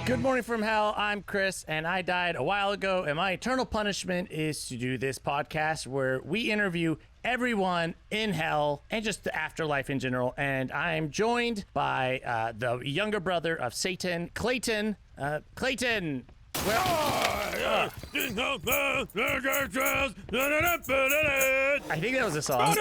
Good morning from hell. I'm Chris, and I died a while ago, and my eternal punishment is to do this podcast where we interview everyone in hell and just the afterlife in general. And I'm joined by the younger brother of Satan, Clayton. Clayton. I think that was a song.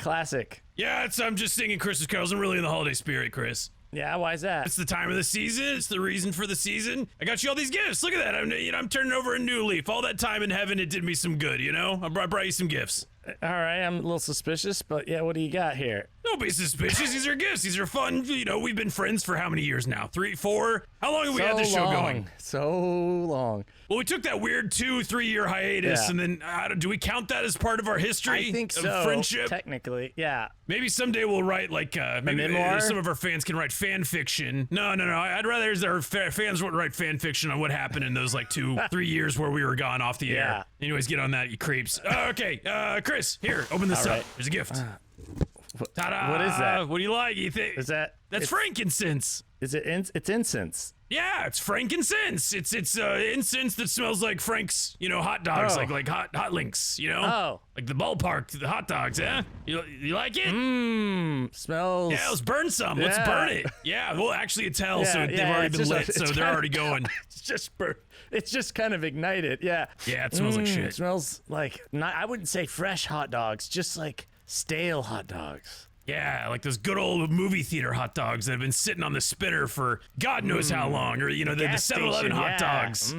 Classic. Yeah, I'm just singing Christmas carols. I'm really in the holiday spirit, Chris. Yeah, why is that? It's the time of the season. It's the reason for the season. I got you all these gifts. Look at that. I'm turning over a new leaf. All that time in heaven, it did me some good, you know? I brought you some gifts. All right, I'm a little suspicious, but yeah, what do you got here? Don't be suspicious. These are gifts. These are fun. You know, we've been friends for how many years now? 3, 4? How long have we had this show going? So long. Well, we took that weird 2-3 year hiatus, and then do we count that as part of our history? I think of so. Friendship? Technically, yeah. Maybe someday we'll write maybe memoir? Some of our fans can write fan fiction. No. I'd rather our fans would write fan fiction on what happened in those 2-3 years where we were gone off the air. Anyways, get on that, you creeps. Okay, Chris, here, open this up. There's a gift. Ta-da! What is that? What do you like? You think that's frankincense? Is it? It's incense. Yeah, it's frankincense. It's incense that smells like Frank's, hot dogs, like hot links, like the ballpark, the hot dogs. Yeah, you like it? Smells. Yeah, let's burn some. Let's burn it. Yeah, well, actually, it's hell, so they've already been lit, so they're already going. It's just burn. It's just kind of ignited. Yeah. Yeah, it smells like shit. It smells like I wouldn't say fresh hot dogs, just like stale hot dogs. Yeah, like those good old movie theater hot dogs that have been sitting on the spinner for God knows how long, or the 7-Eleven hot dogs.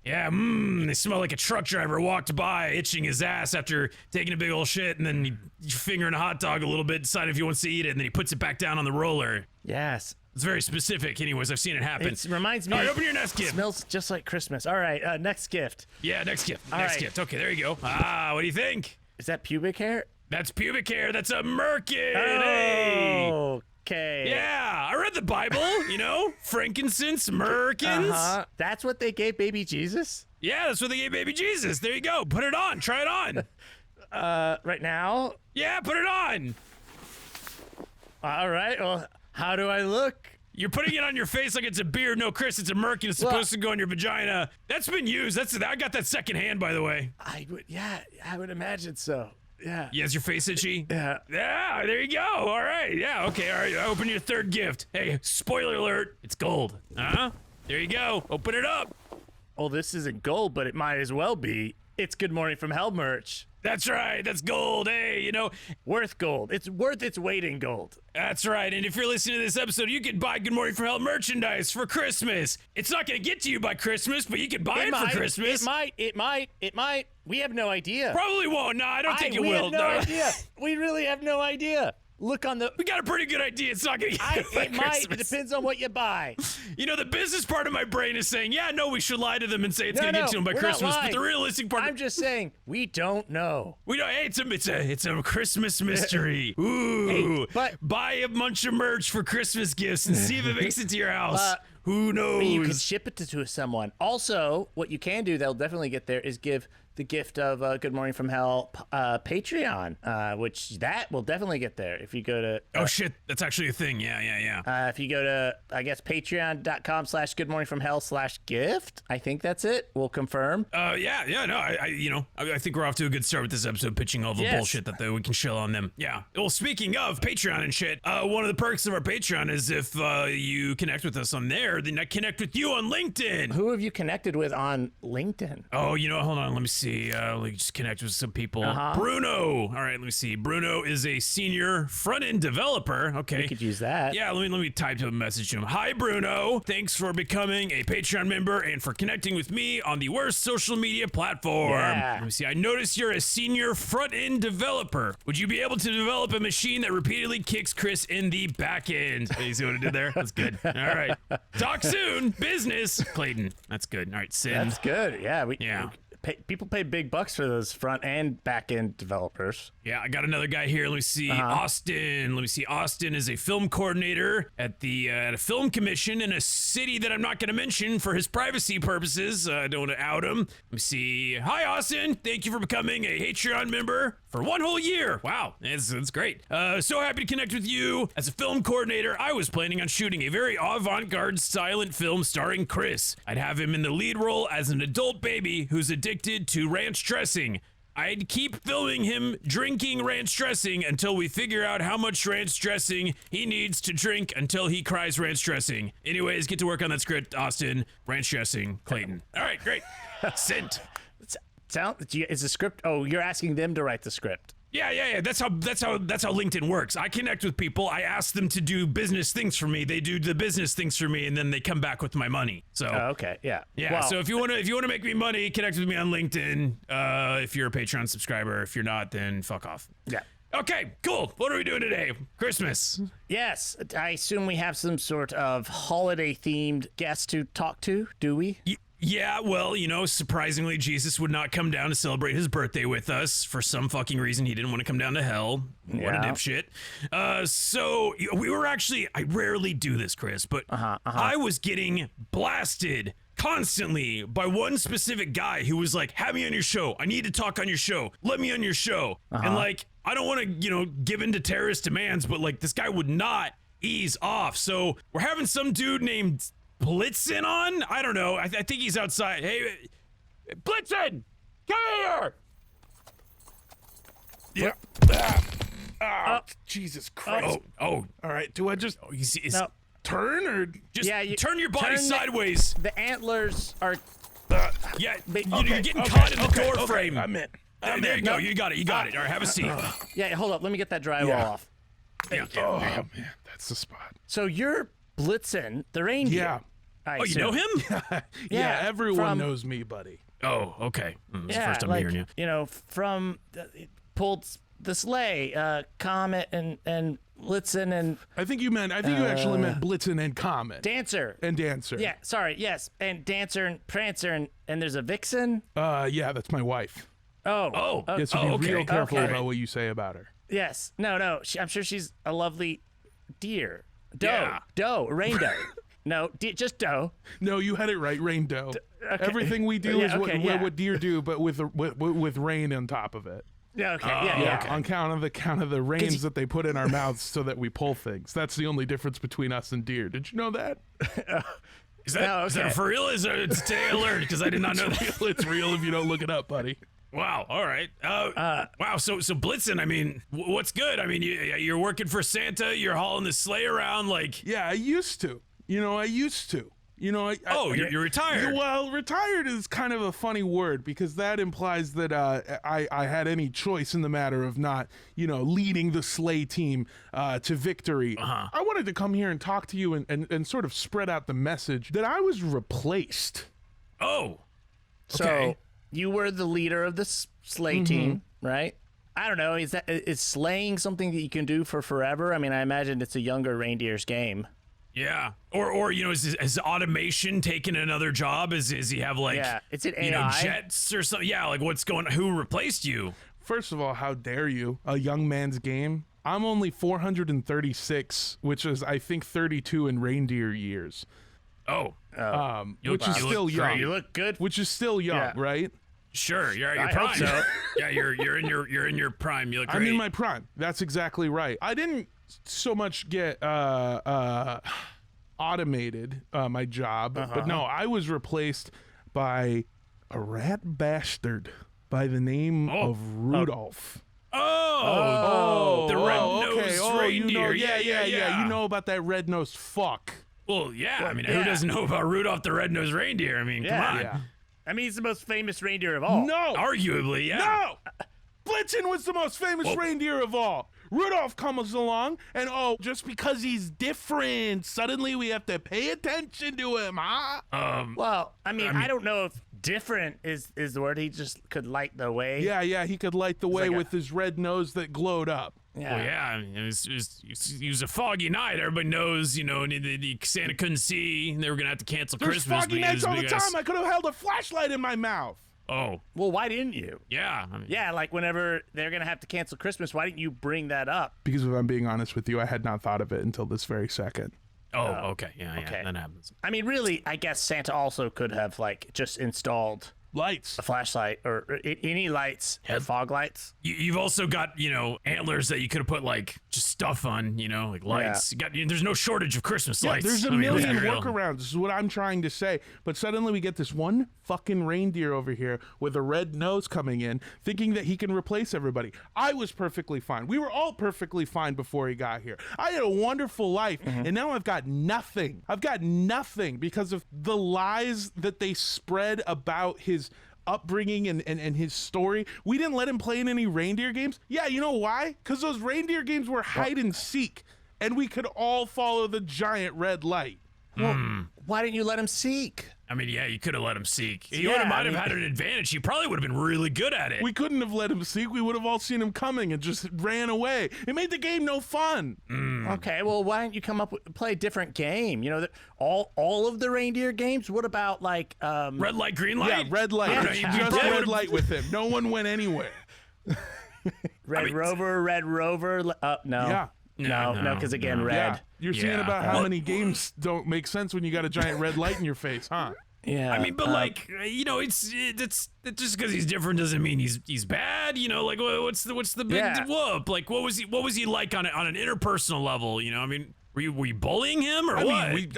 Yeah, they smell like a truck driver walked by itching his ass after taking a big old shit, and then you fingering a hot dog a little bit, decide if he wants to eat it, and then he puts it back down on the roller. Yes. It's very specific. Anyways, I've seen it happen. It reminds me. All right, open your next gift. It smells just like Christmas. All right, next gift. Yeah, next gift. All next right. gift. Okay, there you go. What do you think? Is that pubic hair? That's pubic hair. That's a merkin. Oh, hey. Okay. Yeah, I read the Bible, frankincense, merkins. That's what they gave baby Jesus? Yeah, that's what they gave baby Jesus. There you go. Put it on. Try it on. Right now? Yeah, put it on. All right. Well, how do I look? You're putting it on your face like it's a beard. No, Chris, it's a merkin. It's supposed to go in your vagina. That's been used. I got that second hand, by the way. I would imagine so. Yeah. Yeah, is your face itchy? Yeah. Yeah, there you go. All right. Yeah, okay. All right. Open your third gift. Hey, spoiler alert. It's gold. There you go. Open it up. Oh, this isn't gold, but it might as well be. It's Good Morning from Hell merch. That's right. That's gold. Hey, worth gold. It's worth its weight in gold. That's right. And if you're listening to this episode, you can buy Good Morning from Hell merchandise for Christmas. It's not going to get to you by Christmas, but you can buy it for Christmas. It might. We have no idea. Probably won't. No, I don't think it will. We have no idea. We really have no idea. Look on the... We got a pretty good idea. It's not going to get by Christmas. It depends on what you buy. The business part of my brain is saying, yeah, no, we should lie to them and say it's going to get to them by Christmas. But the realistic part... I'm just saying, we don't know. We don't... Hey, it's a Christmas mystery. Ooh. Hey, buy a bunch of merch for Christmas gifts and see if it makes it to your house. Who knows? You can ship it to someone. Also, what you can do, they'll definitely get there, is give the gift of Good Morning from Hell Patreon, which that will definitely get there if you go to... oh, shit. That's actually a thing. Yeah. If you go to, I guess, patreon.com/goodmorningfromhell/gift. I think that's it. We'll confirm. Yeah. No, I think we're off to a good start with this episode, pitching all the bullshit that we can shill on them. Yeah. Well, speaking of Patreon and shit, one of the perks of our Patreon is if you connect with us on there, then I connect with you on LinkedIn. Who have you connected with on LinkedIn? Oh, hold on. Let me see. Let me just connect with some people. Bruno. All right, let me see. Bruno is a senior front-end developer. Okay. We could use that. Yeah, let me type a message to him. Hi, Bruno. Thanks for becoming a Patreon member and for connecting with me on the worst social media platform. Yeah. Let me see. I noticed you're a senior front-end developer. Would you be able to develop a machine that repeatedly kicks Chris in the back end? You see what I did there? That's good. All right. Talk soon. Business. Clayton. That's good. All right, send. That's good. Yeah. People pay big bucks for those front and back end developers. Yeah, I got another guy here. Let me see. Austin. Let me see. Austin is a film coordinator at a film commission in a city that I'm not going to mention for his privacy purposes. I don't want to out him. Let me see. Hi, Austin. Thank you for becoming a Patreon member for 1 whole year. Wow, that's great. So happy to connect with you. As a film coordinator, I was planning on shooting a very avant-garde silent film starring Chris. I'd have him in the lead role as an adult baby who's addicted to ranch dressing. I'd keep filming him drinking ranch dressing until we figure out how much ranch dressing he needs to drink until he cries ranch dressing. Anyways, get to work on that script, Austin. Ranch dressing, Clayton. All right, great. Sent. Is the script? Oh, you're asking them to write the script. Yeah. That's how LinkedIn works. I connect with people. I ask them to do business things for me. They do the business things for me, and then they come back with my money. So okay, yeah. Well, so if you want to make me money, connect with me on LinkedIn. If you're a Patreon subscriber, if you're not, then fuck off. Yeah. Okay, cool. What are we doing today? Christmas. Yes, I assume we have some sort of holiday-themed guest to talk to. Do we? Yeah, well, surprisingly, Jesus would not come down to celebrate his birthday with us. For some fucking reason, he didn't want to come down to hell. What a dipshit. So we were actually, I rarely do this, Chris, but I was getting blasted constantly by one specific guy who was like, have me on your show. I need to talk on your show. Let me on your show. And like, I don't want to, give in to terrorist demands, but like this guy would not ease off. So we're having some dude named Blitzen on? I don't know. I think he's outside. Hey, Blitzen! Come here! Yeah. Jesus Christ. Oh. All right. Do I just No. turn or Just Yeah, turn your body turn sideways. The antlers are. Yeah, you're getting caught in the door frame. I'm in. There you go. You got it. All right, have a seat. Yeah, hold up. Let me get that drywall off. Yeah. Oh man, that's the spot. So you're Blitzen the Reindeer. Yeah. Oh, you know him? Yeah. Everyone from- knows me, buddy. Oh, okay. This is the first time like, hearing you. From pulled the sleigh, Comet and Blitzen and I think you actually meant Blitzen and Comet Dancer. and Dancer. Yeah, sorry, yes, and Dancer and Prancer and there's a Vixen. Yeah, that's my wife. Oh, You have to be okay. real careful Okay. about what you say about her. yes, no, I'm sure she's a lovely deer. Yeah. Rainbow. No, just doe. No, you had it right. Rain doe. Okay. Everything we do is okay, what deer do, but with rain on top of it. Yeah, okay, Yeah, okay. on count of the reins that they put in our mouths so that we pull things. That's the only difference between us and deer. Did you know that? Is that for real? It's today I learned because I did not know that. It's real if you don't look it up, buddy. Wow. All right. Wow. So Blitzen, I mean, what's good? I mean, you're working for Santa. You're hauling the sleigh around like. Yeah, I used to. I used to. You're retired. Well, retired is kind of a funny word because that implies that I had any choice in the matter of not, leading the sleigh team to victory. I wanted to come here and talk to you and sort of spread out the message that I was replaced. Oh. So Okay. you were the leader of the sleigh team, right? I don't know. Is slaying something that you can do for forever? I mean, I imagine it's a younger reindeer's game. Yeah. Or has automation taken another job? Is he have like it's an AI. jets or something? Yeah, like who replaced you? First of all, how dare you? A young man's game. I'm only 436, which is I think 32 in reindeer years. Oh. Which is still young. You look good. Which is still young, Yeah. right? Sure, you're at your I prime. hope so. Yeah, you're in your prime. You look great. I'm in my prime. That's exactly right. I didn't so much get automated my job, but no, I was replaced by a rat bastard by the name of Rudolph. the red-nosed reindeer. Yeah. You know about that red-nosed fuck. Well, yeah. I mean, who doesn't know about Rudolph the red-nosed reindeer? I mean, come on. Yeah. I mean, he's the most famous reindeer of all. No. Arguably, yeah. No! Blitzen was the most famous reindeer of all. Rudolph comes along, and just because he's different, suddenly we have to pay attention to him, huh? Well, I mean, I don't know if different is the word. He just could light the way. Yeah, he could light the way like with his red nose that glowed up. Yeah. Well, yeah, I mean, it was a foggy night. Everybody knows, the Santa couldn't see. They were gonna have to cancel There's Christmas. foggy but he nights was all the big ass- time. I could have held a flashlight in my mouth. Oh. Well, why didn't you? Yeah. I mean, Yeah, like whenever they're going to have to cancel Christmas, why didn't you bring that up? Because if I'm being honest with you, I had not thought of it until this very second. Oh, okay. Yeah, Okay. that happens. I mean, really, I guess Santa also could have like just installed Lights. a flashlight or any lights, fog lights. You've also got, antlers that you could have put, like, just stuff on, like lights. There's no shortage of Christmas lights. There's a I mean, million let's be real. workarounds. This is what I'm trying to say. But suddenly we get this one fucking reindeer over here with a red nose coming in, thinking that he can replace everybody. I was perfectly fine. We were all perfectly fine before he got here. I had a wonderful life, and now I've got nothing. I've got nothing because of the lies that they spread about his upbringing and his story. We didn't let him play in any reindeer games. Yeah, you know why? Because those reindeer games were hide and seek, and we could all follow the giant red light. Well, why didn't you let him seek? I mean, yeah, you could have let him seek. He Yeah, might have had an advantage. He probably would have been really good at it. We couldn't have let him seek. We would have all seen him coming and just ran away. It made the game no fun. Okay, well, why don't you come up with play a different game? All of the reindeer games. What about like Red light, green light? Yeah, red light. Yeah, Just yeah. red light with him. No one went anywhere. Red Rover? No. Yeah. No, because again, red. Yeah. You're seeing Yeah. about how many games don't make sense when you got a giant red light in your face, huh? Yeah. I mean, but it's just because he's different doesn't mean he's bad. Like what's the big Yeah. whoop? Like what was he like on an interpersonal level? I mean, were you bullying him or what? I mean,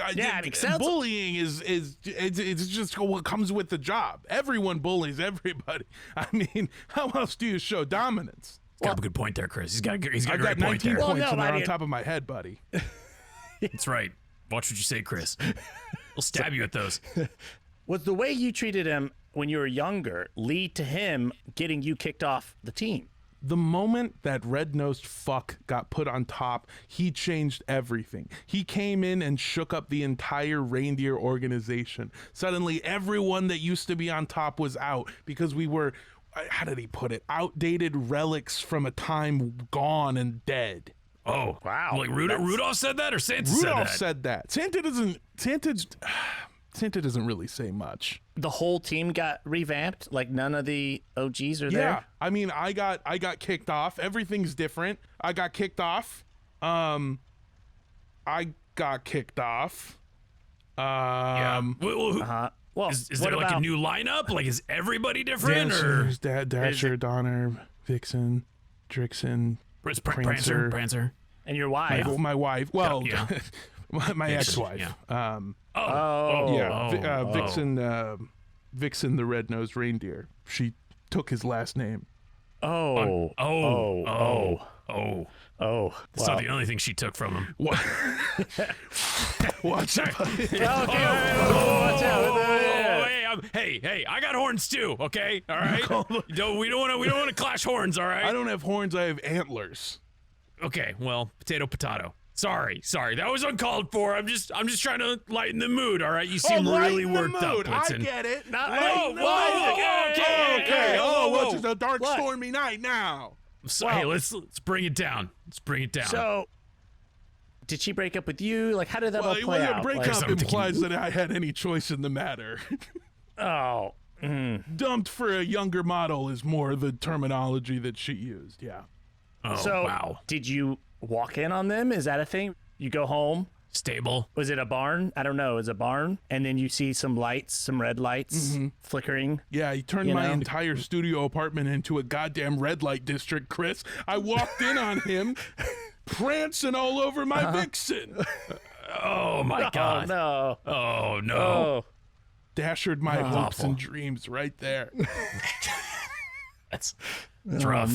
bullying is it's just what comes with the job. Everyone bullies everybody. I mean, how else do you show dominance? Got a good point there, Chris. He's got a I great got point 19 there. points Well, no, and they're I on mean- top of my head, buddy. That's right. Watch what you say, Chris. We'll stab you at those. Was the way you treated him when you were younger lead to him getting you kicked off the team? The moment that red-nosed fuck got put on top, he changed everything. He came in and shook up the entire reindeer organization. Suddenly, everyone that used to be on top was out because we were, how did he put it, outdated relics from a time gone and dead. Oh, Wow. Like Rudolph said that, or Santa Rudolph said that? said that. Santa doesn't really say much. The whole team got revamped. Like none of the OGs are there. Yeah, I mean, I got kicked off. Everything's different. I got kicked off. I got kicked off. Yeah. Well, Is what there like about a new lineup? Like, is everybody different? Dancers, Dasher, Donner, Vixen, Drixen, Or is Prancer? and your wife? my wife. Well, Yeah. my ex-wife. Yeah. Vixen the red-nosed reindeer. She took his last name. Oh. That's not the only thing she took from him. What? Watch out. Okay, watch out. Hey, I got horns too. Okay, all right. We don't want to clash horns. All right. I don't have horns. I have antlers. Okay, well, potato. Sorry. That was uncalled for. I'm just trying to lighten the mood. All right. You seem really worked up, Blitzen. I get it. Okay. What's a dark, stormy night now? So, hey, let's bring it down. So, did she break up with you? Like, how did that all play out? A breakup implies that I had any choice in the matter. Oh. Dumped for a younger model is more the terminology that she used. Yeah. Oh, So, wow. did you walk in on them? Is that a thing? You go home. Stable. Was it a barn? I don't know. Is it a barn? And then you see some lights, some red lights flickering. Yeah, he turned my entire studio apartment into a goddamn red light district, Chris. I walked in on him prancing all over my Vixen. Oh my God. Oh, no. Oh no. Dashered my hopes and dreams right there. That's rough.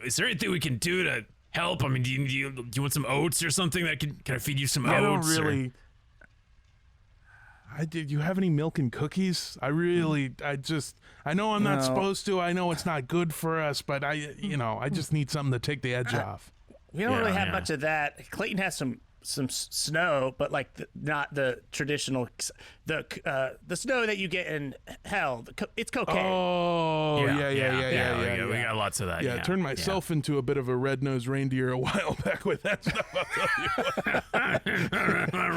Is there anything we can do to help? I mean, do you want some oats or something that can I feed you some I don't oats? really. Do you have any milk and cookies? I know I'm not supposed to. I know it's not good for us, but I just need something to take the edge off. We don't really have yeah. much of that. Clayton has some snow, but like not the traditional the snow that you get in hell. It's cocaine. Oh, yeah. We got lots of that. Yeah, I turned myself into a bit of a red-nosed reindeer a while back with that stuff. I'll tell you.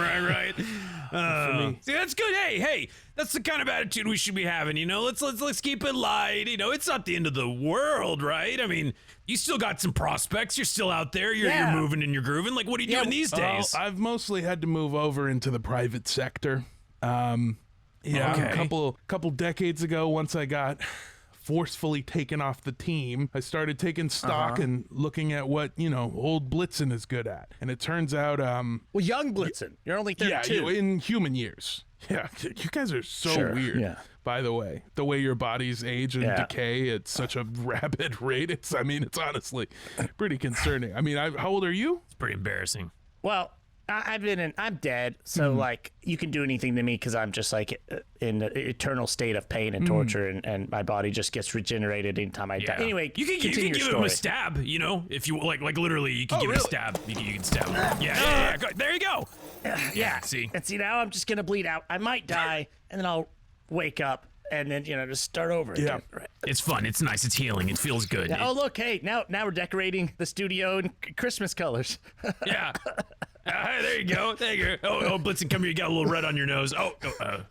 right. For me. See, that's good. Hey, that's the kind of attitude we should be having, you know? Let's keep it light. You know, it's not the end of the world, right? I mean, you still got some prospects. You're still out there. You're moving and you're grooving. Like, what are you doing these days? I've mostly had to move over into the private sector. A couple decades ago, once I got forcefully taken off the team, I started taking stock and looking at what, old Blitzen is good at. And it turns out well, young Blitzen, you're only 32. Yeah, in human years. Yeah, you guys are so weird. Yeah. By the way your bodies age and decay at such a rapid rate, it's honestly pretty concerning. I mean, how old are you? It's pretty embarrassing. Well, I'm dead, so like you can do anything to me because I'm just like in an eternal state of pain and torture, and my body just gets regenerated anytime I die. Anyway, you can give him a stab, if you like literally, you can give him a stab. You can stab him. Yeah. There you go. Yeah. See now I'm just gonna bleed out. I might die, and then I'll wake up. And then, just start over again. Right. It's fun. It's nice. It's healing. It feels good. Yeah, oh, look. Hey, now we're decorating the studio in Christmas colors. Yeah. There you go. Oh, Blitzen, come here. You got a little red on your nose. Oh, God.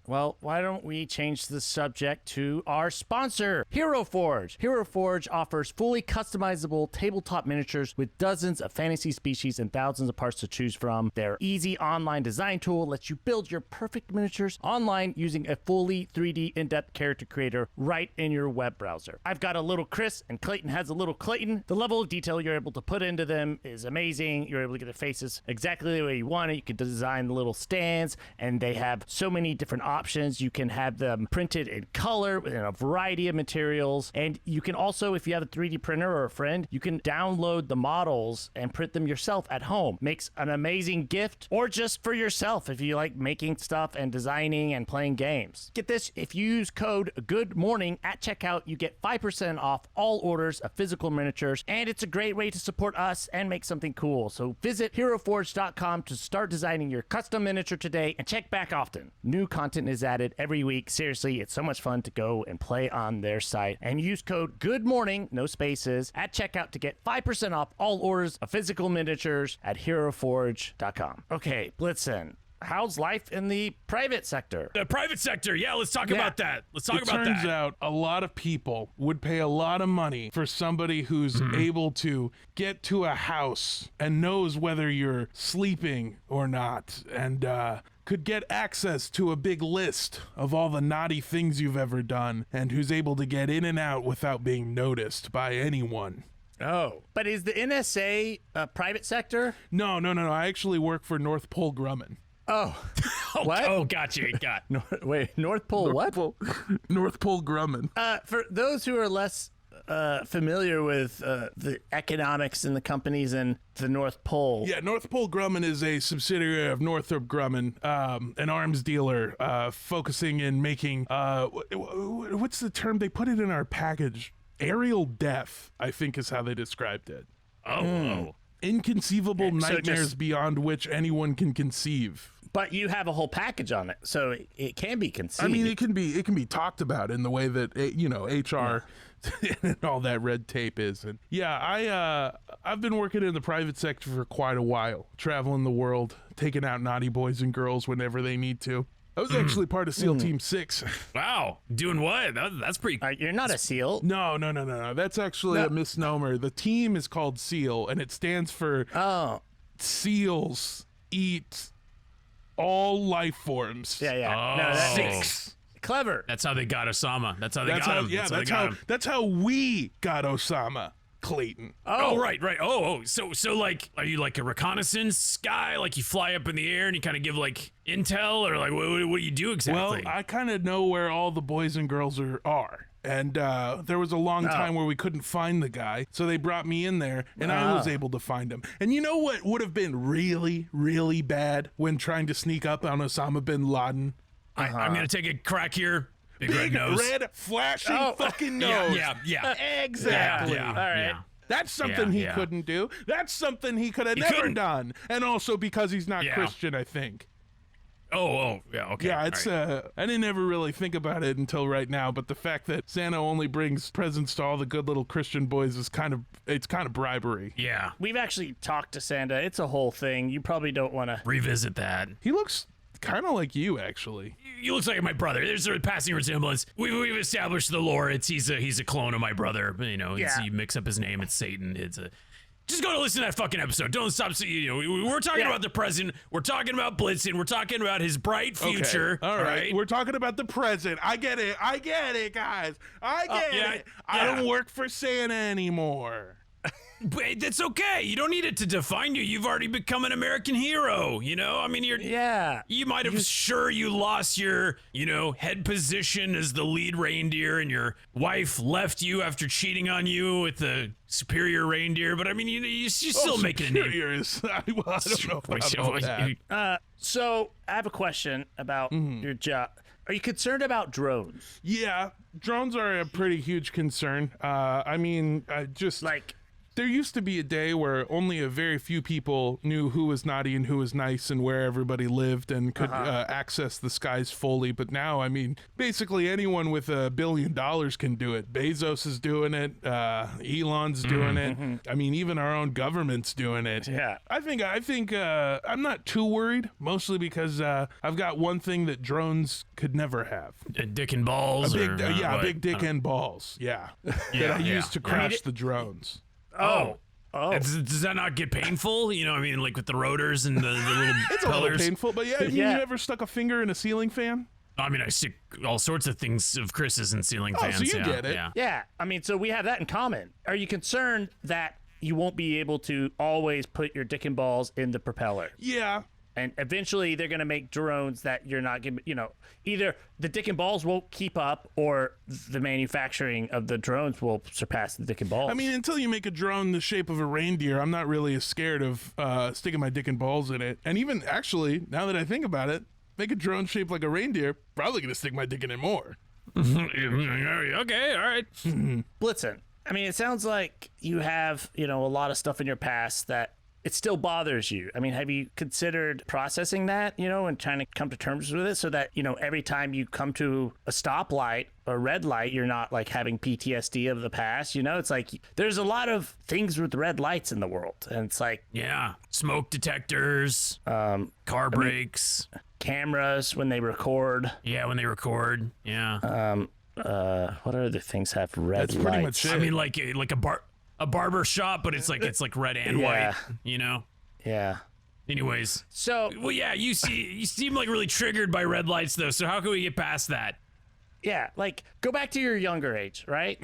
Well, why don't we change the subject to our sponsor, Hero Forge. Hero Forge offers fully customizable tabletop miniatures with dozens of fantasy species and thousands of parts to choose from. Their easy online design tool lets you build your perfect miniatures online using a fully 3D in-depth character creator right in your web browser. I've got a little Chris, and Clayton has a little Clayton. The level of detail you're able to put into them is amazing. You're able to get their faces exactly the way you want it. You can design the little stands, and they have so many different options. You can have them printed in color in a variety of materials, and you can also, if you have a 3D printer or a friend, you can download the models and print them yourself at home. Makes an amazing gift, or just for yourself if you like making stuff and designing and playing games. Get this, if you use code GOODMORNING at checkout, you get 5% off all orders of physical miniatures, and it's a great way to support us and make something cool. So visit HeroForge.com to start designing your custom miniature today, and check back often. New content is added every week. Seriously, it's so much fun to go and play on their site, and use code GOODMORNING, no spaces, at checkout to get 5% off all orders of physical miniatures at HeroForge.com. Okay, Blitzen, how's life in the private sector? The private sector, let's talk about that. Let's talk about that. It turns out a lot of people would pay a lot of money for somebody who's able to get to a house and knows whether you're sleeping or not, and could get access to a big list of all the naughty things you've ever done, and who's able to get in and out without being noticed by anyone. Oh, but is the NSA a private sector? No. I actually work for North Pole Grumman. Oh, what? Oh, gotcha. North Pole what? North Pole Grumman. For those who are less familiar with the economics and the companies in the North Pole. Yeah, North Pole Grumman is a subsidiary of Northrop Grumman, an arms dealer focusing in making, what's the term? They put it in our package. Aerial death, I think is how they described it. Oh. Inconceivable nightmares beyond which anyone can conceive. But you have a whole package on it, so it can be conceived. I mean, it can be talked about in the way that HR and all that red tape is. And I've been working in the private sector for quite a while, traveling the world, taking out naughty boys and girls whenever they need to. I was actually part of SEAL Team 6. Wow. Doing what? That's pretty... You're not a SEAL. No. That's actually a misnomer. The team is called SEAL, and it stands for SEALs Eat All Life Forms. Yeah. Oh. 6. Clever. That's how they got Osama. That's how they got him. Yeah, that's how we got Osama. Clayton. Oh, right. Oh, so like, are you like a reconnaissance guy? Like you fly up in the air and you kind of give like intel, or like what do you do exactly? Well, I kind of know where all the boys and girls are. And there was a long time where we couldn't find the guy, so they brought me in there, and I was able to find him. And you know what would have been really, really bad when trying to sneak up on Osama bin Laden? I'm gonna take a crack here. Big red nose. Red flashing fucking nose. Yeah. Exactly. All right. Yeah. That's something he couldn't do. That's something he could have never done. And also because he's not Christian, I think. Yeah, okay. Yeah, it's I didn't ever really think about it until right now, but the fact that Santa only brings presents to all the good little Christian boys is kind of bribery. Yeah. We've actually talked to Santa. It's a whole thing. You probably don't want to Revisit that. He looks kind of like you, actually. You looks like my brother. There's a passing resemblance. We've established the lore. He's a clone of my brother. You know, you mix up his name. It's Satan. Just go to listen to that fucking episode. Don't stop. We're talking about the present. We're talking about Blitzen. We're talking about his bright future. Okay. All right. We're talking about the present. I get it, guys. I get it. I don't work for Santa anymore. But that's okay. You don't need it to define you. You've already become an American hero. You know, I mean, you might have you lost your, head position as the lead reindeer, and your wife left you after cheating on you with the superior reindeer. But I mean, you're still making a name. I don't know about that. So I have a question about your job. Are you concerned about drones? Yeah, drones are a pretty huge concern. I mean, there used to be a day where only a very few people knew who was naughty and who was nice and where everybody lived and could access the skies fully. But now, I mean, basically anyone with $1 billion can do it. Bezos is doing it. Elon's doing it. I mean, even our own government's doing it. Yeah. I think I'm not too worried, mostly because I've got one thing that drones could never have. A dick and balls? A big dick and balls. Yeah. That I use to crash the drones. Oh. Does that not get painful? I mean, like with the rotors and the little It's a little painful, but you ever stuck a finger in a ceiling fan? I mean, I stick all sorts of things of Chris's in ceiling fans. So you get it. Yeah. I mean, so we have that in common. Are you concerned that you won't be able to always put your dick and balls in the propeller? Yeah. And eventually they're going to make drones that you're not going to, either the dick and balls won't keep up or the manufacturing of the drones will surpass the dick and balls. I mean, until you make a drone the shape of a reindeer, I'm not really as scared of sticking my dick and balls in it. And even actually, now that I think about it, make a drone shaped like a reindeer, probably going to stick my dick in it more. Okay, all right. Blitzen, I mean, it sounds like you have, a lot of stuff in your past that it still bothers you. I mean, have you considered processing that, and trying to come to terms with it so that, every time you come to a stoplight or red light, you're not like having PTSD of the past, It's like there's a lot of things with red lights in the world. And it's like, yeah, smoke detectors, car brakes, cameras when they record. Yeah, when they record. Yeah. What other things have red That's lights? pretty much it. I mean, like a barber shop, but it's like red and white, Yeah. Anyways, so you seem like really triggered by red lights though. So how can we get past that? Yeah, like go back to your younger age, right?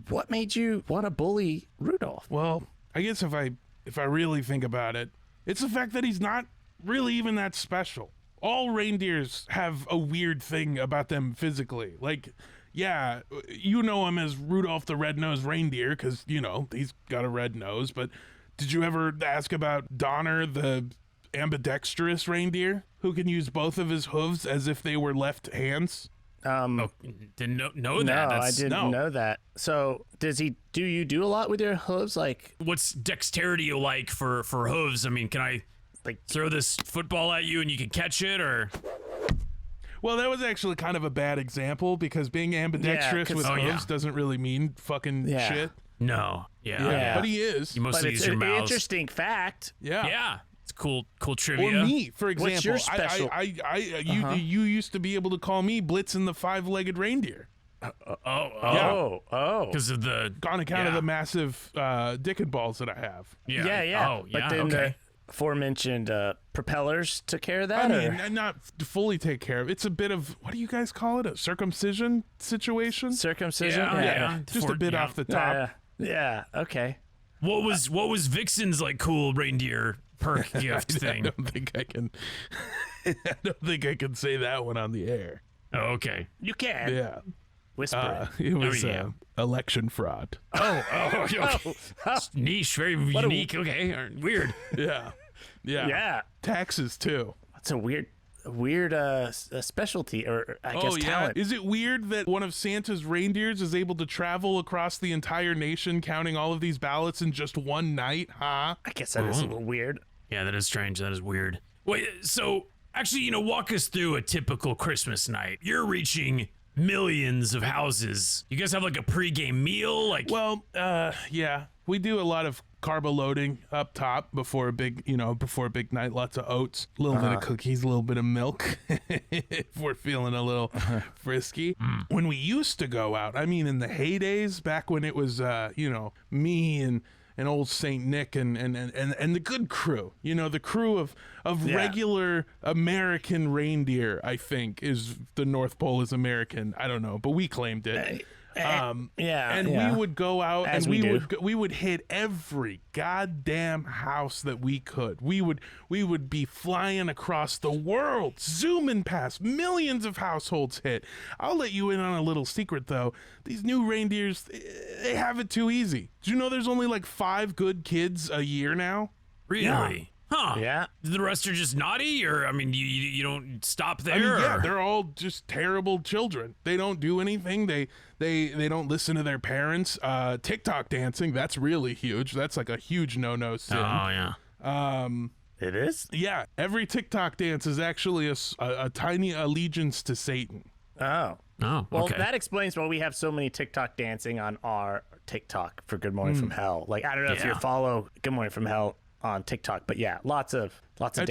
What made you want to bully Rudolph? Well, I guess if I really think about it, it's the fact that he's not really even that special. All reindeers have a weird thing about them physically. Like, yeah, you know him as Rudolph the Red-Nosed Reindeer because, he's got a red nose. But did you ever ask about Donner, the ambidextrous reindeer, who can use both of his hooves as if they were left hands? Didn't know that. No, I didn't know that. So do you do a lot with your hooves? Like, what's dexterity like for hooves? I mean, can I throw this football at you and you can catch it, or? Well, that was actually kind of a bad example because being ambidextrous with hooves doesn't really mean fucking shit. No. Yeah. But he is. You mostly use your it's an mouth. Interesting fact. Yeah. Yeah. It's cool trivia. Or me, for example. What's your special? You used to be able to call me Blitzen the Five-Legged Reindeer. Because of the on account of the massive dick and balls that I have. Yeah. Oh, but then the aforementioned propellers took care of that? I mean, not fully take care of. It's a bit of, what do you guys call it? A circumcision situation? Circumcision? Yeah. Just a bit off the top. Yeah. Okay. What was Vixen's cool reindeer perk gift thing? I don't think I can say that one on the air. Oh, okay. You can. Yeah. Whisper it. It was election fraud. Okay. Niche, very unique. Okay, weird. Yeah. Taxes too. That's a weird specialty, or I guess talent. Is it weird that one of Santa's reindeers is able to travel across the entire nation counting all of these ballots in just one night, huh? I guess that is a little weird. Yeah, that is strange. That is weird. Wait, so Actually, walk us through a typical Christmas night. You're reaching millions of houses. You guys have like a pregame meal? Well, yeah, we do a lot of carbo loading up top before a big night. Lots of oats, a little bit of cookies, a little bit of milk if we're feeling a little frisky. When we used to go out, I mean, in the heydays, back when it was, me and old Saint Nick and the good crew, the crew of regular American reindeer, I think, is the North Pole is American. I don't know, but we claimed it. We would go out As and we would hit every goddamn house that we could. We would be flying across the world, zooming past millions of households hit. I'll let you in on a little secret though. These new reindeers, they have it too easy. Do you know there's only like 5 good kids a year now? Really? Yeah. Huh. Yeah. The rest are just naughty, or I mean, you don't stop there? I mean, yeah, they're all just terrible children. They don't do anything. They don't listen to their parents. TikTok dancing, that's really huge. That's like a huge no-no sin. Oh yeah. It is? Yeah, every TikTok dance is actually a tiny allegiance to Satan. Oh. Oh, Well, okay. that explains why we have so many TikTok dancing on our TikTok for Good Morning from Hell. Like, I don't know if you Yeah. follow Good Morning from Hell on TikTok, but yeah, lots of I dancing.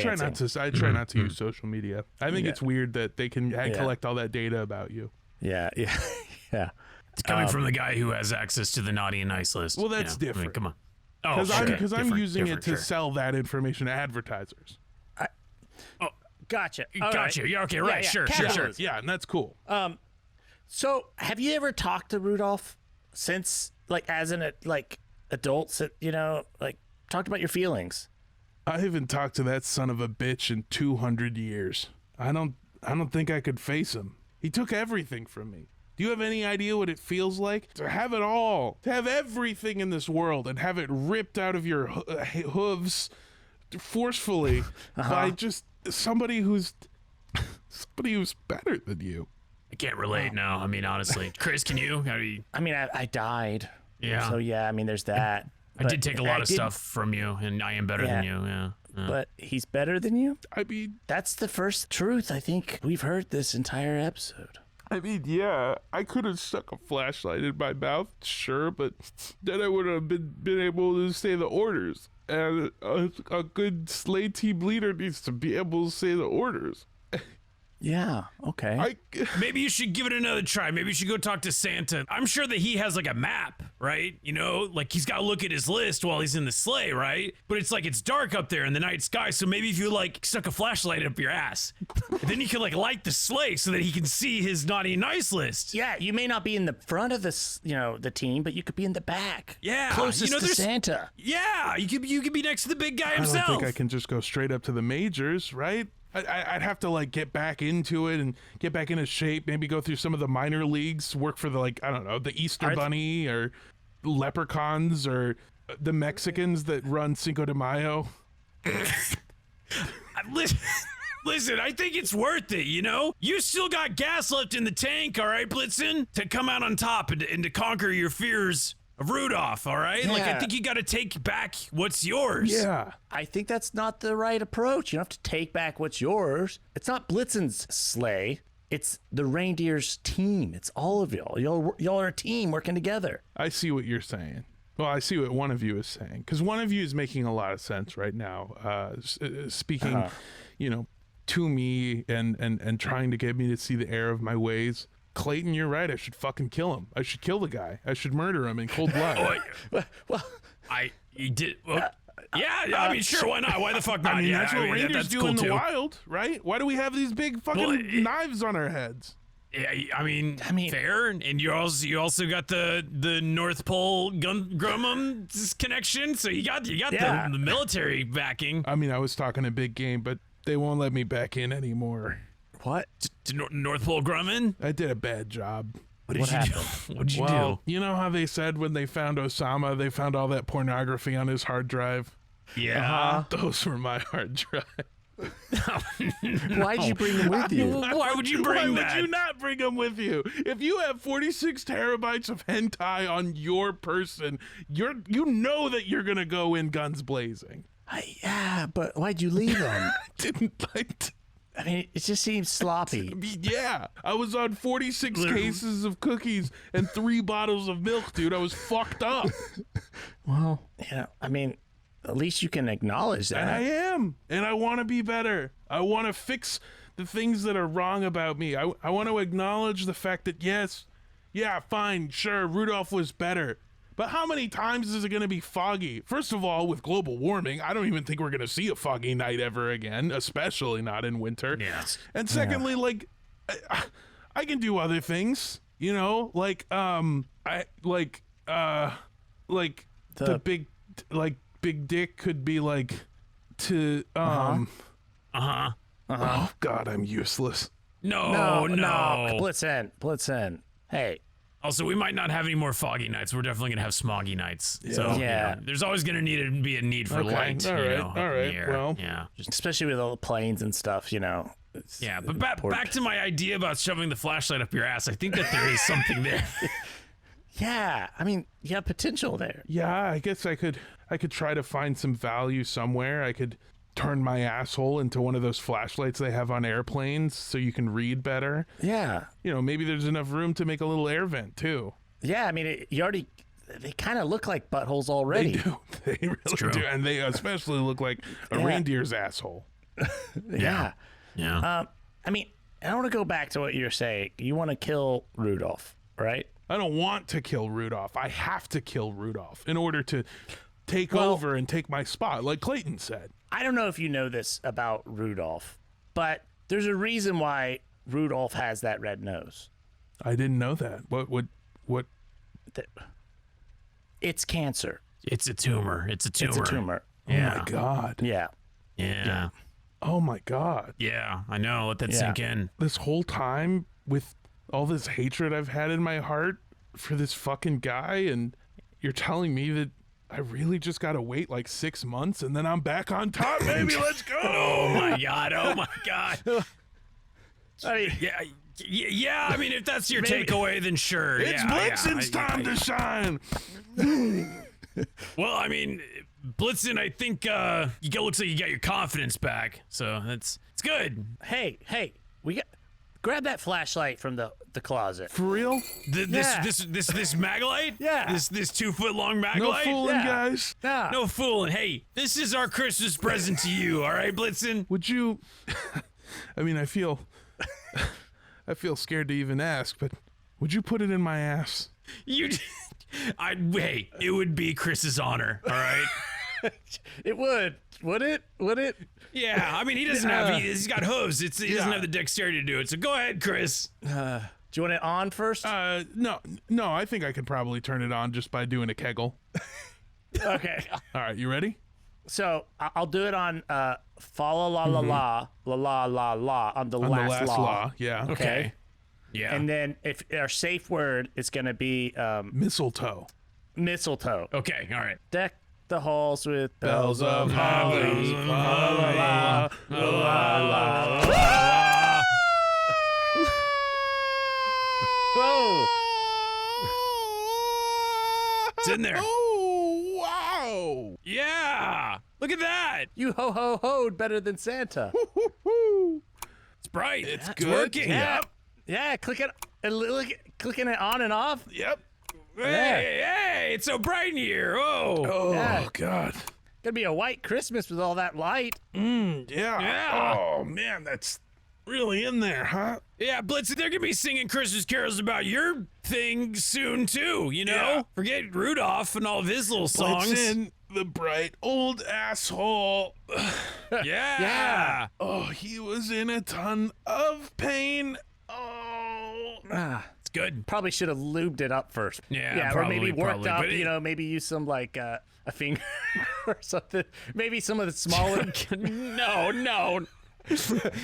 try not to use social media. I think Yeah. it's weird that they can collect all that data about you. Yeah. Yeah. It's coming from the guy who has access to the naughty and nice list. Well, that's I mean, different. come on. Oh, Because I'm using it to sure. sell that information to advertisers. Gotcha. All Gotcha. right. Yeah, okay, right. yeah. Sure. Capitalism. Yeah, and that's cool. So, have you ever talked to Rudolph since, like, as an adult, talked about your feelings? I haven't talked to that son of a bitch in 200 years. I don't think I could face him. He took everything from me. Do you have any idea what it feels like to have it all, to have everything in this world and have it ripped out of your hooves forcefully by just somebody who's better than you? I can't relate now. I mean, honestly. Chris, can you? How do you? I mean, I died. Yeah. So, yeah, I mean, there's that. I did take a lot of stuff from you, and I am better than you. Yeah. But he's better than you? I mean, That's the first truth I think we've heard this entire episode. yeah, I could have stuck a flashlight in my mouth, sure, but then I would have been able to say the orders. And a good sleigh team leader needs to be able to say the orders. Yeah, okay. Maybe you should give it another try. Maybe you should go talk to Santa. I'm sure that he has like a map, right? Like he's got to look at his list while he's in the sleigh, right? But it's like it's dark up there in the night sky. So maybe if you like stuck a flashlight up your ass, then you could like light the sleigh so that he can see his naughty and nice list. Yeah, you may not be in the front of the team, but you could be in the back. Yeah, Closest to there's Santa. Yeah, you could be next to the big guy I himself. don't think I can just go straight up to the majors, right? I'd have to like get back into it and get back into shape, maybe go through some of the minor leagues, work for the Easter Bunny or Leprechauns or the Mexicans that run Cinco de Mayo. Listen, I think it's worth it, You still got gas left in the tank, all right, Blitzen? To come out on top and to conquer your fears of Rudolph, all right? Like, I Yeah. think you got to take back what's yours. Yeah. I think that's not the right approach. You don't have to take back what's yours. It's not Blitzen's sleigh. It's the reindeer's team. It's all of y'all. Y'all are a team working together. I see what you're saying. Well, I see what one of you is saying, because one of you is making a lot of sense right now, speaking, to me and trying to get me to see the error of my ways. Clayton, you're right. I should fucking kill him. I should kill the guy. I should murder him in cold blood. Well, You did. Well, I mean, sure, why not? Why the fuck not? I mean, Yeah, that's what reindeers that's do cool in the too. wild, right? Why do we have these big fucking knives on our heads? Yeah, I mean, fair. And you also got the North Pole Grumman connection, so you got Yeah. the military backing. I mean, I was talking a big game, but they won't let me back in anymore. what? To North Pole Grumman. I did a bad job. What did you do? What did you Well, you know how they said when they found Osama, they found all that pornography on his hard drive? do? Yeah. Those were my hard drive. Why'd you bring them with you? Why would you bring Why that? would you not bring them with you? If you have 46 terabytes of hentai on your person, you know that you're gonna go in guns blazing. Yeah, but why'd you leave them? Didn't like. I mean, it just seems sloppy. Yeah, I was on 46 cases of cookies and 3 bottles of milk, dude. I was fucked up. Well, yeah, I mean, at least you can acknowledge that. And I am. And I want to be better. I want to fix the things that are wrong about me. I want to acknowledge the fact that, yes, yeah, fine, sure, Rudolph was better. But how many times is it going to be foggy? First of all, with global warming, I don't even think we're going to see a foggy night ever again, especially not in winter. Yes. And secondly, like, I can do other things, you know, like, the big dick could be like to, oh God, I'm useless. No. Blitzen. Hey. Also, we might not have any more foggy nights. We're definitely gonna have smoggy nights. Yeah. So there's always gonna be a need for light. All right. Well, yeah. Especially with all the planes and stuff, you know. Yeah, but back to my idea about shoving the flashlight up your ass. I think that there is something there. Yeah, I mean, you have potential there. yeah, I guess I could try to find some value somewhere. I could turn my asshole into one of those flashlights they have on airplanes so you can read better. Yeah. You know, maybe there's enough room to make a little air vent too. Yeah, I mean, they kind of look like buttholes already. They do. They really do. And they especially look like a reindeer's asshole. Yeah. Yeah. I mean, I want to go back to what you're saying. You want to kill Rudolph, right? I don't want to kill Rudolph. I have to kill Rudolph in order to take over and take my spot, like Clayton said. I don't know if you know this about Rudolph, but there's a reason why Rudolph has that red nose. I didn't know that. What? It's cancer. It's a tumor. It's a tumor. Yeah. Oh my God. Yeah. Oh my God. Yeah. I know. Let that sink in. This whole time with all this hatred I've had in my heart for this fucking guy, and you're telling me that I really just gotta wait like 6 months and then I'm back on top, baby. Let's go. Oh my God. I mean, Yeah. I mean, if that's your takeaway, then sure. It's Blitzen's time to shine. Well, I mean, Blitzen, I think looks like you got your confidence back, so it's good. hey, grab that flashlight from the closet. For real? This Maglite? Yeah. This 2-foot long Maglite? No fooling, guys. Yeah. No fooling. Hey, this is our Christmas present to you, all right, Blitzen? Would you? I mean, I feel scared to even ask, but would you put it in my ass? Hey, it would be Chris's honor, all right? It would. Would it? Yeah, I mean, he doesn't have, he's got hooves. He doesn't have the dexterity to do it, so go ahead, Chris. Do you want it on first? No, I think I could probably turn it on just by doing a kegel. Okay. All right, you ready? So I'll do it on fa la la la la la la la on the last law. Yeah. Okay. Yeah. And then if our safe word is going to be Mistletoe. mistletoe. Okay, all right. Deck the halls with bells of holly. la la la la. Whoa! It's in there. Oh, wow. Yeah. Look at that. You ho ho hoed better than Santa. It's bright. It's It's good. working. Yeah. Yeah, clicking it on and off. Yep. Hey, it's so bright in here. Oh. Oh, Yeah. God. Gonna be a white Christmas with all that light. Yeah. Yeah. Oh, man, that's really in there, huh? Yeah, Blitzen, they're gonna be singing Christmas carols about your thing soon too, you know? Yeah. Forget Rudolph and all of his little songs. Blitzen, the bright old asshole. Yeah. Oh, he was in a ton of pain. Oh. It's good. Probably should have lubed it up first. Yeah, or maybe probably, worked up. but it- Maybe use some like a finger or something. Maybe some of the smaller. No.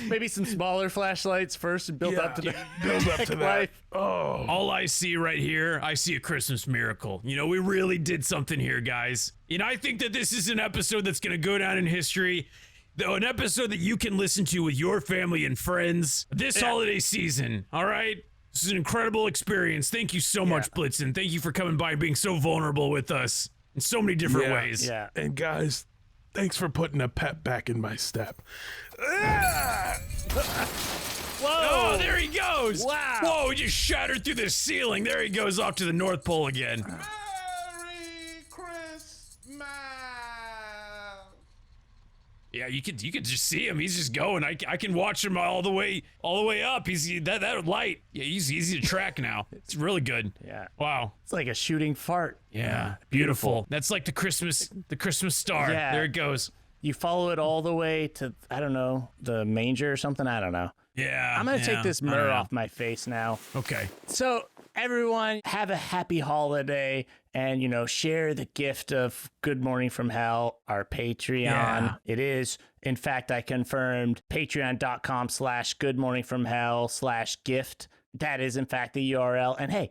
Maybe some smaller flashlights first and build up to the build up to that. life. Oh. All I see right here, I see a Christmas miracle. You know, we really did something here, guys. And I think that this is an episode that's going to go down in history. Though an episode that you can listen to with your family and friends this holiday season. All right? This is an incredible experience. Thank you so much, Blitzen. Thank you for coming by and being so vulnerable with us in so many different ways. Yeah. And guys, thanks for putting a pep back in my step. Ah! Oh, there he goes. Wow. Whoa, he just shattered through the ceiling. There he goes off to the North Pole again. Merry Christmas. Yeah, you could just see him. He's just going. I can watch him all the way up. He's that light. Yeah, he's easy to track now. It's really good. Yeah. Wow. It's like a shooting fart. Yeah. Beautiful. That's like the Christmas star. Yeah. There it goes. You follow it all the way to, I don't know, the manger or something. I don't know. Yeah. I'm going to take this mirror off my face now. Okay. So everyone have a happy holiday and, share the gift of Good Morning from Hell, our Patreon. Yeah. It is, in fact, I confirmed, patreon.com/goodmorningfromhell/gift. That is, in fact, the URL. And hey,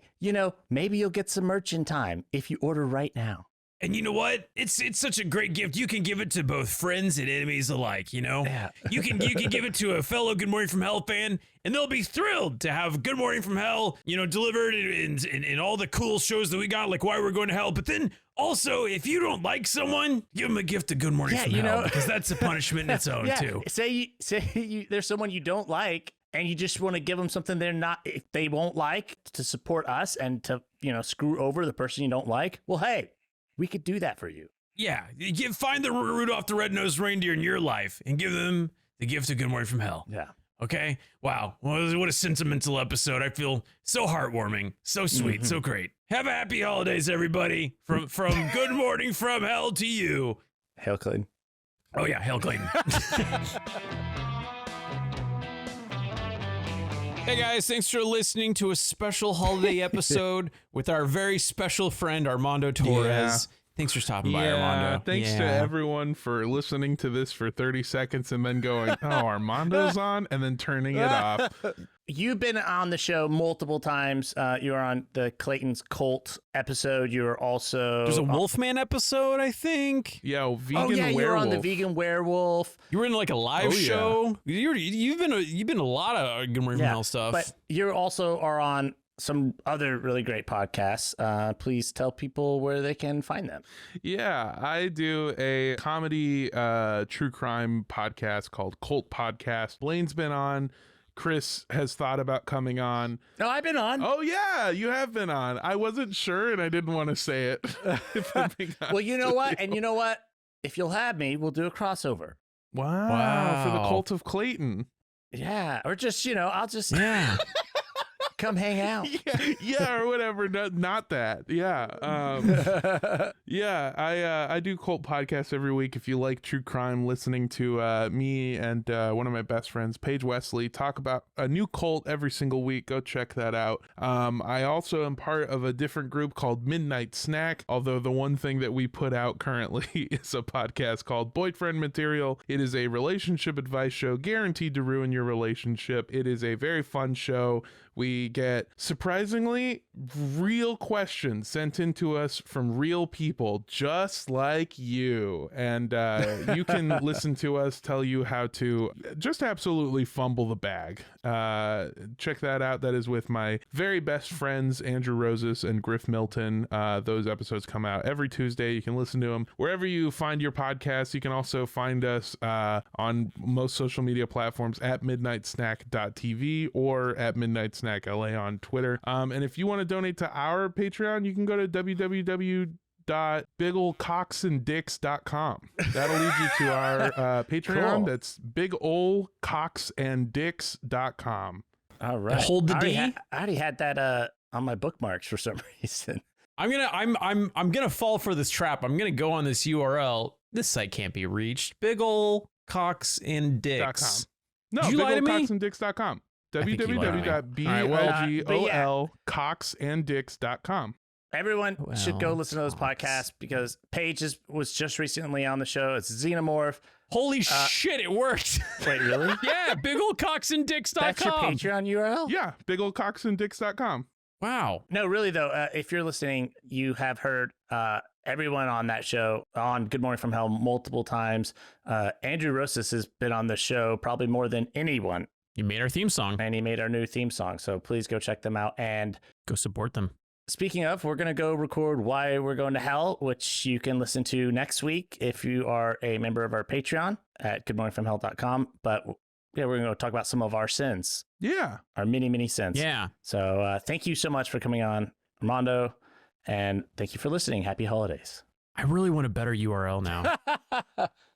maybe you'll get some merch in time if you order right now. And you know what? It's such a great gift. You can give it to both friends and enemies alike, Yeah. You can give it to a fellow Good Morning from Hell fan, and they'll be thrilled to have Good Morning from Hell, delivered in all the cool shows that we got, like Why We're Going to Hell. But then also, if you don't like someone, give them a gift of Good Morning from Hell, because that's a punishment in its own too. Say there's someone you don't like, and you just want to give them something they won't like to support us and to, screw over the person you don't like. Well, hey, we could do that for you. Yeah, find the Rudolph the Red-Nosed Reindeer in your life and give them the gift of Good Morning from Hell. Yeah. Okay? Wow. Well, what a sentimental episode. I feel so heartwarming, so sweet, so great. Have a happy holidays, everybody. From Good Morning from Hell to you. Hail Clayton. Oh, yeah, Hail Clayton. Hey guys, thanks for listening to a special holiday episode with our very special friend Armando Torres. Yeah. Thanks for stopping by, Armando. Thanks to everyone for listening to this for 30 seconds and then going, oh, Armando's on, and then turning it off. You've been on the show multiple times. You were on the Clayton's Cult episode. You were also... There's a Wolfman episode, I think. Yeah, vegan werewolf. You were on the Vegan Werewolf. You were in like a live show. You've been a lot of Good Morning from Hell stuff. But you also are on some other really great podcasts. Please tell people where they can find them. Yeah, I do a comedy true crime podcast called Cult Podcast. Blaine's been on. Chris has thought about coming on. No, I've been on. Oh, yeah, you have been on. I wasn't sure, and I didn't want to say it. If I'm being Well, you know honest what? with And you know what? If you'll have me, we'll do a crossover. Wow. For the Cult of Clayton. Yeah. Or just, I'll just come hang out. Yeah, or whatever. Not that. Yeah. Yeah, I do Cult podcasts every week. If you like true crime, listening to me and one of my best friends, Paige Wesley, talk about a new cult every single week. Go check that out. I also am part of a different group called Midnight Snack, although the one thing that we put out currently is a podcast called Boyfriend Material. It is a relationship advice show guaranteed to ruin your relationship. It is a very fun show. We get surprisingly real questions sent in to us from real people just like you. And you can listen to us tell you how to just absolutely fumble the bag. Check that out. That is with my very best friends, Andrew Roses and Griff Milton. Those episodes come out every Tuesday. You can listen to them wherever you find your podcasts. You can also find us on most social media platforms at midnightsnack.tv or at midnightsnack LA on Twitter. And if you want to donate to our Patreon, you can go to www.bigolcocksanddicks.com. That'll lead you to our Patreon. Cool. That's bigolcocksanddicks.com. All right. Hold the D. I already had that on my bookmarks for some reason. I'm gonna fall for this trap. I'm gonna go on this URL. This site can't be reached. Big ol' cocks and dicks. No, Did you lie to me? bigolcocksanddicks.com. I think you lied to me. www.bigolcocksanddicks.com. Everyone should go listen to those podcasts because Paige was just recently on the show. It's Xenomorph. Holy shit, it worked. Wait, really? Yeah, bigolcocksanddicks.com. That's your Patreon URL? Yeah, bigolcocksanddicks.com. Wow. No, really, though, if you're listening, you have heard everyone on that show on Good Morning from Hell multiple times. Andrew Rosas has been on the show probably more than anyone. You made our theme song. And he made our new theme song. So please go check them out. And go support them. Speaking of, we're going to go record Why We're Going to Hell, which you can listen to next week if you are a member of our Patreon at goodmorningfromhell.com. But we're going to go talk about some of our sins. Yeah. Our many sins. Yeah. So thank you so much for coming on, Armando, and thank you for listening. Happy holidays. I really want a better URL now.